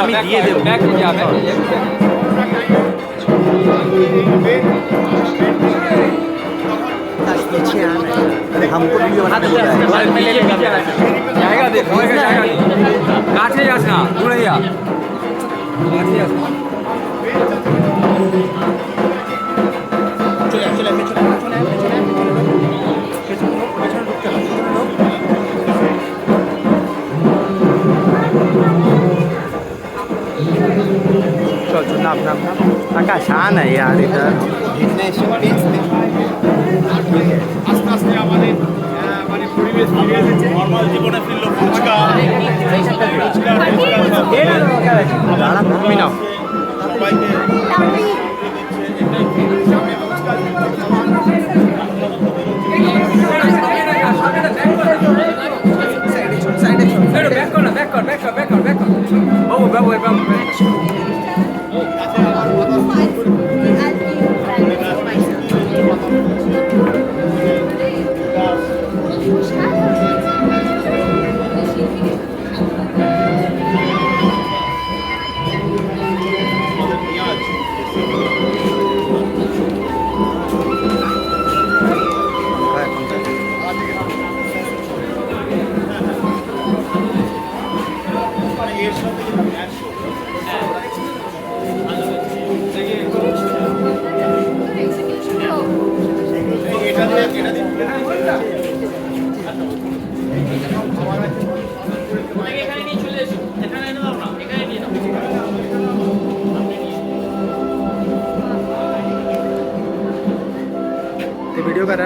আমি দিয়ে দেবো। पीछे आना है हमको भी জায়গা দে সবাইকে জায়গা দে কাছে যাস না দূরে যা কাছে যাস না चल चल नाम नाम आकाश छान है यार इधर আস্তে আস্তে আমাদের মানে পরিবেশ ফিরে এসেছে নর্মাল জীবনে ফিরলো ফুচকা সবাইকে वीडियो कर